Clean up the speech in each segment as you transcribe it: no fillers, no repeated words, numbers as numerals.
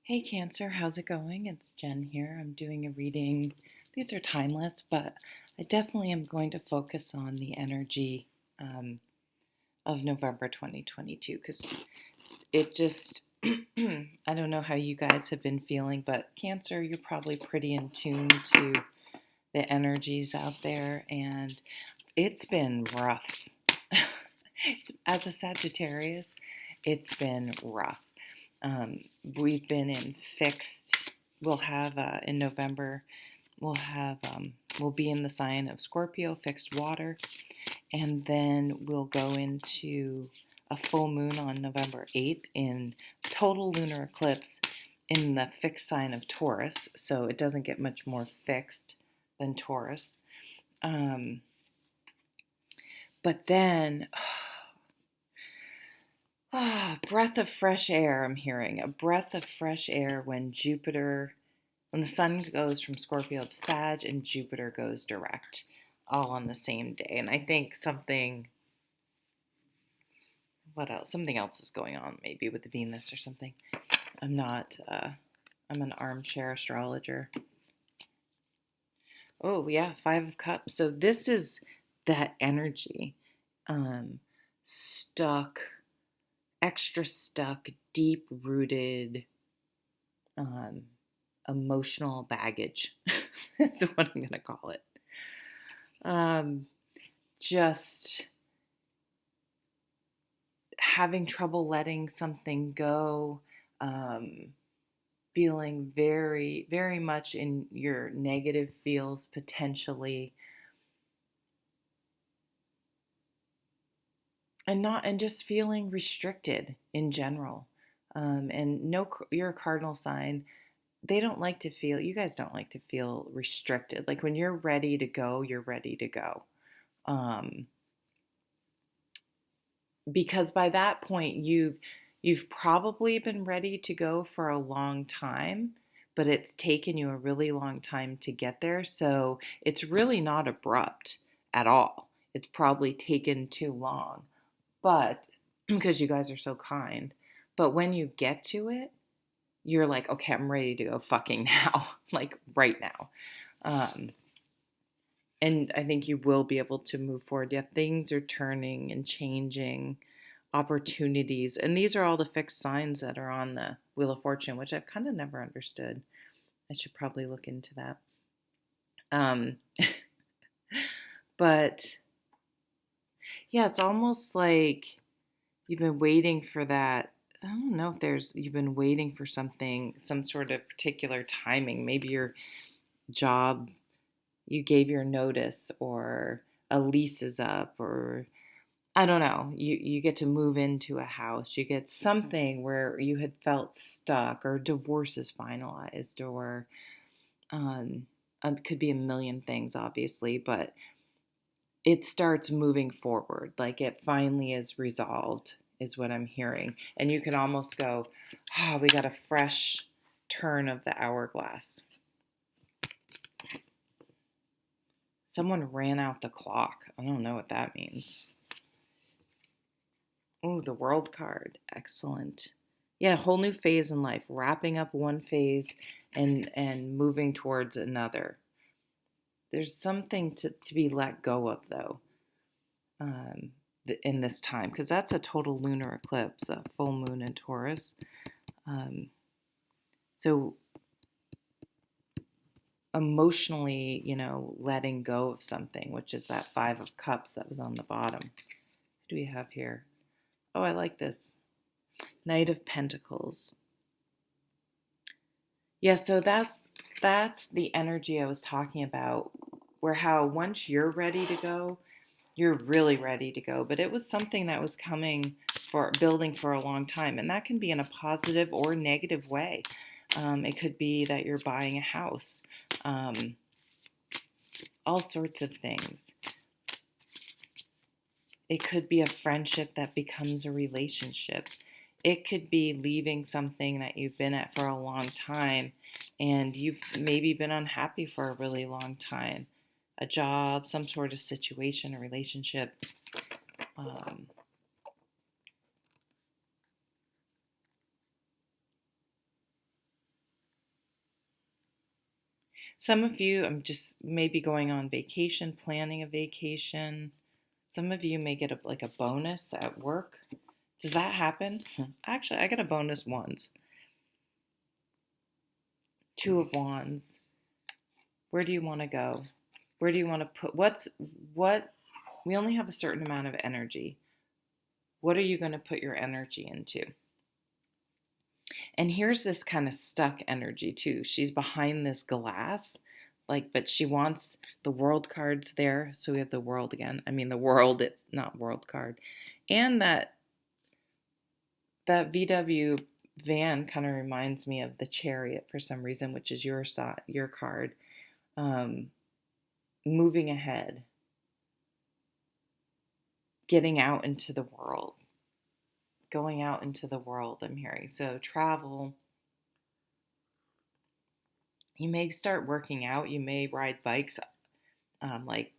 Hey Cancer, how's it going? It's Jen here. I'm doing a reading. These are timeless, but I definitely am going to focus on the energy um, of November 2022 because it just, I don't know how you guys have been feeling, but Cancer, you're probably pretty in tune to the energies out there, and it's been rough. As a Sagittarius, it's been rough. We've been in fixed. We'll have in November. We'll be in the sign of Scorpio, fixed water, and then we'll go into a full moon on November 8th in total lunar eclipse in the fixed sign of Taurus. So it doesn't get much more fixed than Taurus. But then breath of fresh air, I'm hearing. A breath of fresh air when the sun goes from Scorpio to Sag and Jupiter goes direct, all on the same day. And I think what else? Something else is going on, maybe with the Venus or something. I'm not, I'm an armchair astrologer. Oh, yeah, Five of Cups. So this is that energy. Stuck, extra stuck, deep rooted, um, emotional baggage is what I'm going to call it. Just having trouble letting something go, feeling very, very much in your negative feels potentially, and just feeling restricted in general. And no, you're a cardinal sign. They don't like to feel, you guys don't like to feel restricted. Like when you're ready to go, you're ready to go. Because by that point you've probably been ready to go for a long time, but it's taken you a really long time to get there. So it's really not abrupt at all. It's probably taken too long. But because you guys are so kind, but when you get to it, you're like, okay, I'm ready to go fucking now, like right now. And I think you will be able to move forward. Yeah, things are turning and changing, opportunities. And these are all the fixed signs that are on the Wheel of Fortune, which I've kind of never understood. I should probably look into that. Um, but yeah, it's almost like you've been waiting for that. I don't know if you've been waiting for something, some sort of particular timing. Maybe your job, you gave your notice, or a lease is up, or I don't know, you get to move into a house, you get something where you had felt stuck, or divorce is finalized, or it could be a million things, obviously, but it starts moving forward, like it finally is resolved, is what I'm hearing. And you can almost go, oh, we got a fresh turn of the hourglass. Someone ran out the clock. I don't know what that means. Oh, the World card. Excellent. Yeah, a whole new phase in life, wrapping up one phase and moving towards another. There's something to be let go of, though, um, in this time, because that's a total lunar eclipse, a full moon in Taurus. Um, so emotionally, letting go of something, which is that Five of Cups that was on the bottom. What do we have here? Oh, I like this. Knight of Pentacles. Yeah, so that's the energy I was talking about, where how once you're ready to go, you're really ready to go. But it was something that was coming for building for a long time, and that can be in a positive or negative way. It could be that you're buying a house, all sorts of things. It could be a friendship that becomes a relationship. It could be leaving something that you've been at for a long time and you've maybe been unhappy for a really long time. A job, some sort of situation, a relationship. Um, Some of you, I'm just maybe going on vacation, planning a vacation. Some of you may get like a bonus at work. Does that happen? Actually, I got a bonus once. Two of Wands. Where do you want to go? Where do you want to put what we only have a certain amount of energy. What are you going to put your energy into? And here's this kind of stuck energy too. She's behind this glass, like, but she wants the world cards there. So we have the world again. I mean, the world, it's not world card. And that VW van kind of reminds me of the Chariot for some reason, which is your card. Moving ahead, getting out into the world, going out into the world, I'm hearing. So travel. You may start working out. You may ride bikes, like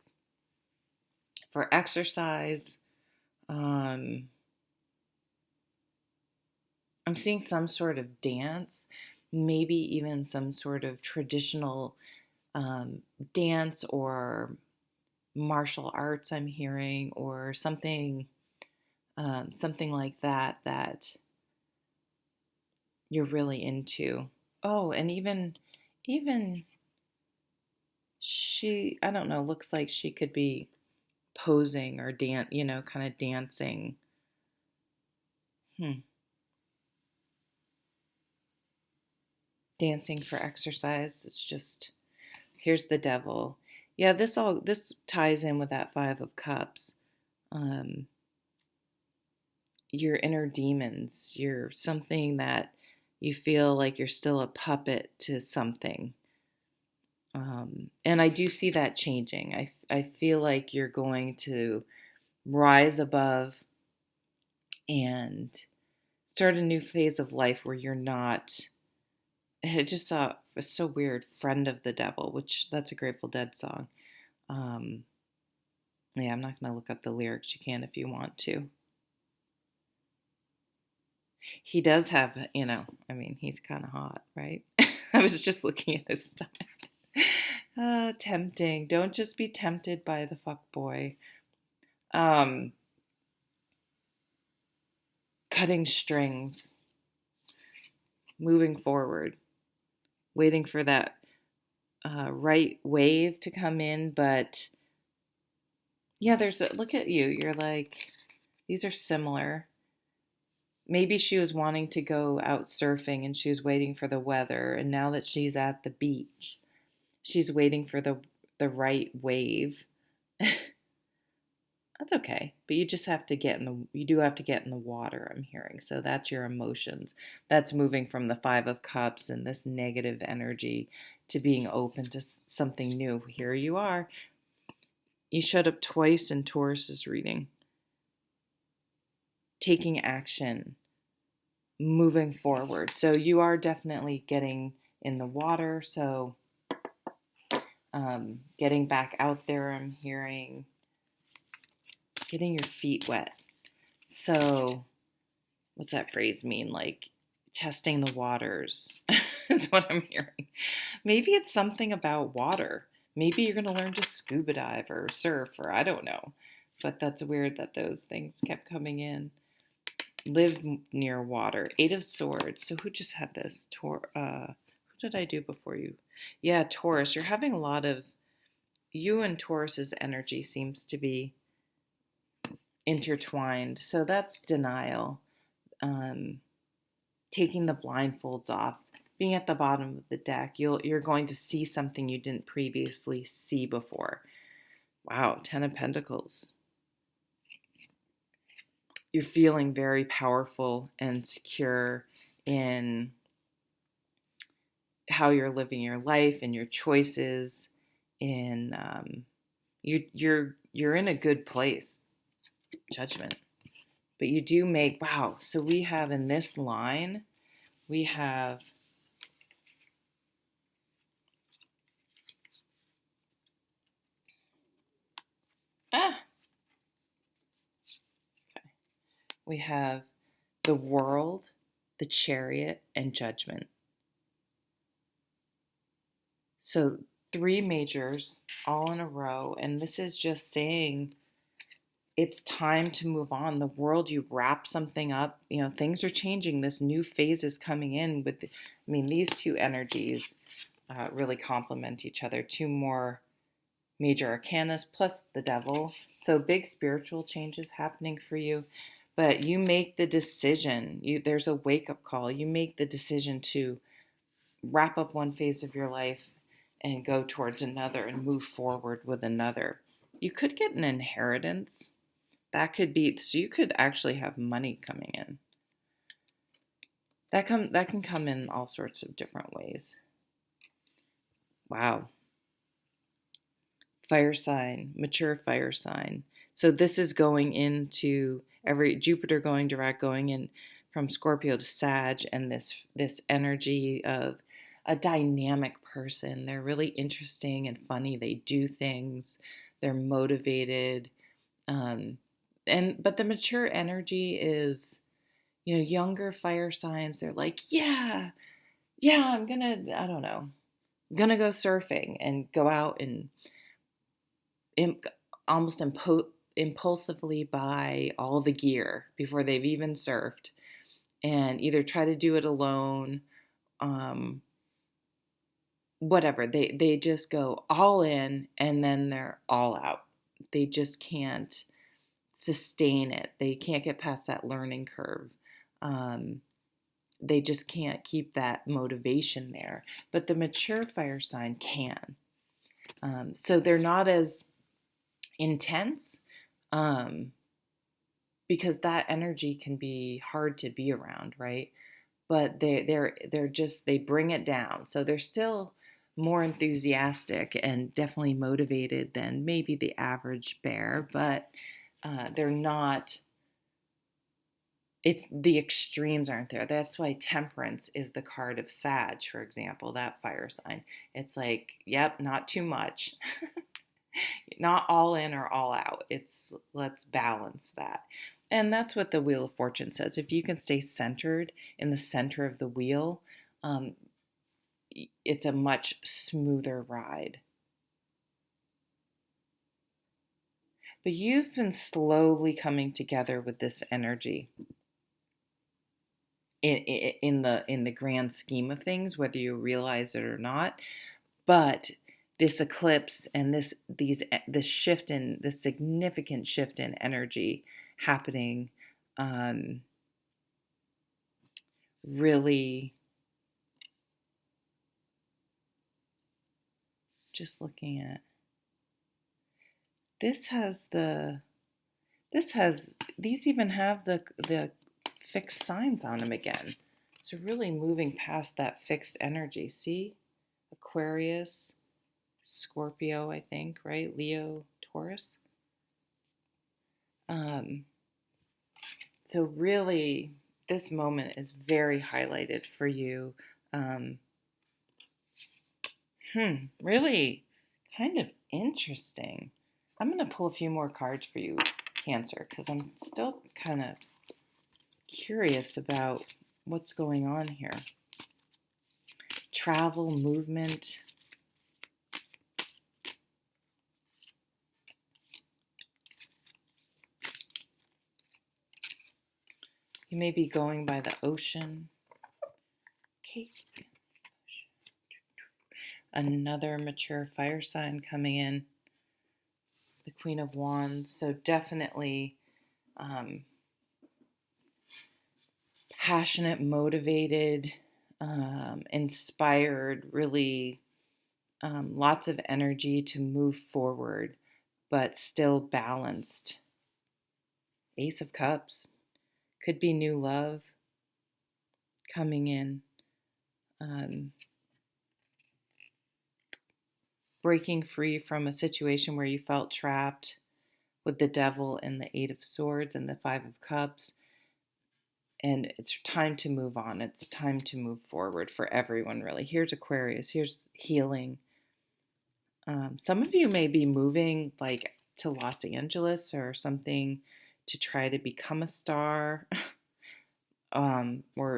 for exercise. I'm seeing some sort of dance, maybe even some sort of traditional dance or martial arts. I'm hearing, or something like that you're really into. Oh, and even she, I don't know, looks like she could be posing or kind of dancing. Dancing for exercise. It's just, here's the devil. Yeah, this ties in with that 5 of Cups. Your inner demons. You're something that you feel like you're still a puppet to something. And I do see that changing. I feel like you're going to rise above and start a new phase of life where you're not. I just saw a so weird, Friend of the Devil, which that's a Grateful Dead song. Yeah, I'm not going to look up the lyrics. You can if you want to. He does have, I mean, he's kind of hot, right? I was just looking at his stomach. Tempting. Don't just be tempted by the fuck boy. Cutting strings. Moving forward. Waiting for that right wave to come in, but yeah, look at you. You're like, these are similar. Maybe she was wanting to go out surfing and she was waiting for the weather, and now that she's at the beach, she's waiting for the right wave. That's okay, but you just have to you do have to get in the water, I'm hearing. So that's your emotions. That's moving from the 5 of Cups and this negative energy to being open to something new. Here you are. You showed up twice in Taurus's reading. Taking action, moving forward. So you are definitely getting in the water. So getting back out there, I'm hearing. Getting your feet wet. So what's that phrase mean? Like testing the waters is what I'm hearing. Maybe it's something about water. Maybe you're going to learn to scuba dive or surf, or I don't know. But that's weird that those things kept coming in. Live near water. 8 of Swords. So who just had this? Who did I do before you? Yeah, Taurus. You're having a lot of, you and Taurus's energy seems to be intertwined. So that's denial. Taking the blindfolds off, being at the bottom of the deck. You're going to see something you didn't previously see before. Wow, 10 of Pentacles. You're feeling very powerful and secure in how you're living your life and your choices. In you're in a good place. Judgment. But you do make, wow, so we have in this line, we have we have the World, the Chariot, and Judgment. So three majors all in a row. And this is just saying it's time to move on. The world, you wrap something up, things are changing. This new phase is coming in these two energies really complement each other. Two more major arcanas plus the devil. So big spiritual changes happening for you. But you make the decision. There's a wake-up call. You make the decision to wrap up one phase of your life and go towards another and move forward with another. You could get an inheritance. That could be, so you could actually have money coming in. That can come in all sorts of different ways. Wow. Fire sign, mature fire sign. So this is going into every Jupiter going direct, going in from Scorpio to Sag, and this energy of a dynamic person. They're really interesting and funny. They do things. They're motivated. But the mature energy is, younger fire signs. They're like, yeah, I'm gonna go surfing and go out and almost impulsively buy all the gear before they've even surfed, and either try to do it alone, whatever. They just go all in and then they're all out. They just can't sustain it. They can't get past that learning curve. They just can't keep that motivation there. But the mature fire sign can. So they're not as intense, because that energy can be hard to be around, right? But they bring it down. So they're still more enthusiastic and definitely motivated than maybe the average bear, but they're not. It's the extremes aren't there. That's why temperance is the card of Sag, for example, that fire sign. It's like, yep, not too much. Not all in or all out. It's let's balance that. And that's what the Wheel of Fortune says. If you can stay centered in the center of the wheel, um, it's a much smoother ride. But you've been slowly coming together with this energy in the grand scheme of things, whether you realize it or not. But this eclipse and this shift in this significant shift in energy happening, really, just looking at this has these even have the fixed signs on them again. So really moving past that fixed energy. See, Aquarius, Scorpio, I think, right? Leo, Taurus. So really, this moment is very highlighted for you. Um, Really kind of interesting. I'm going to pull a few more cards for you, Cancer, because I'm still kind of curious about what's going on here. Travel, movement. You may be going by the ocean. Cape. Another mature fire sign coming in. The Queen of Wands. So definitely passionate, motivated, inspired, really lots of energy to move forward, but still balanced. Ace of Cups. Could be new love coming in. Breaking free from a situation where you felt trapped with the Devil and the Eight of Swords and the Five of Cups. And it's time to move on. It's time to move forward for everyone, really. Here's Aquarius. Here's healing. Some of you may be moving like to Los Angeles or something to try to become a star, or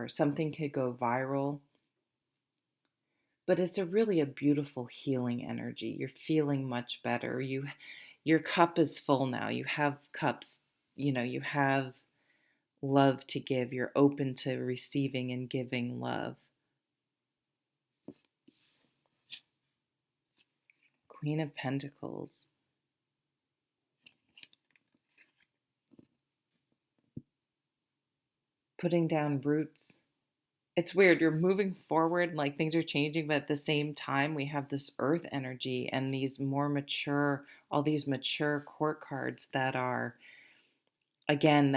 something could go viral. but it's a really a beautiful healing energy. You're feeling much better. Your cup is full now. You have cups, you have love to give. You're open to receiving and giving love. Queen of Pentacles. Putting down roots. It's weird. You're moving forward, like things are changing, but at the same time, we have this earth energy and these more mature, all these mature court cards that are, again,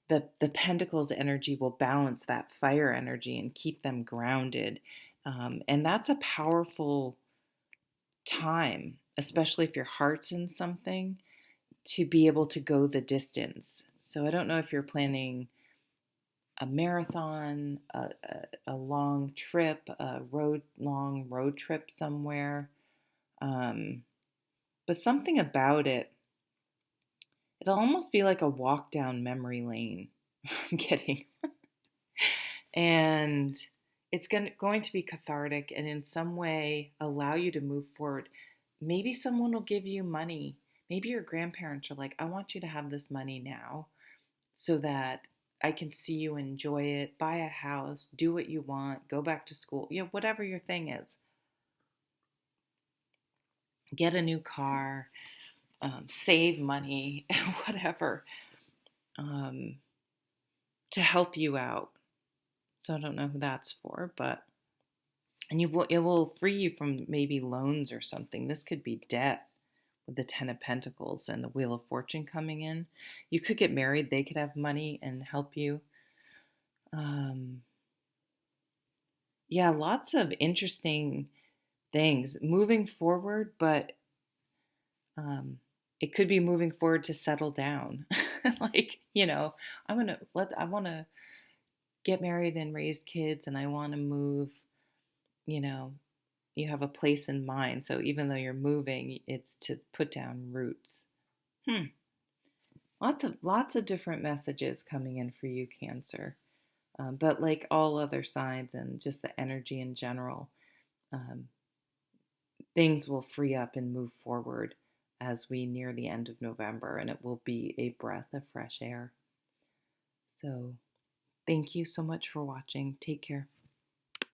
the Pentacles energy will balance that fire energy and keep them grounded. And that's a powerful time, especially if your heart's in something, to be able to go the distance. So I don't know if you're planning a marathon, a long trip, a long road trip somewhere. Um, but something about it, it'll almost be like a walk down memory lane. I'm kidding. And it's going to be cathartic and in some way allow you to move forward. Maybe someone will give you money. Maybe your grandparents are like, I want you to have this money now so that I can see you enjoy it, buy a house, do what you want, go back to school, whatever your thing is. Get a new car, save money, whatever, um, to help you out. So I don't know who that's for, but and it will free you from maybe loans or something. This could be debt with the Ten of Pentacles and the Wheel of Fortune coming in. You could get married; they could have money and help you. Um, yeah, lots of interesting things moving forward, but um, it could be moving forward to settle down. Like, I want to get married and raise kids, and I want to move, you know, you have a place in mind. So even though you're moving, it's to put down roots. Hmm. Lots of different messages coming in for you, Cancer. But like all other signs and just the energy in general, um, things will free up and move forward as we near the end of November, and it will be a breath of fresh air. So, thank you so much for watching. Take care.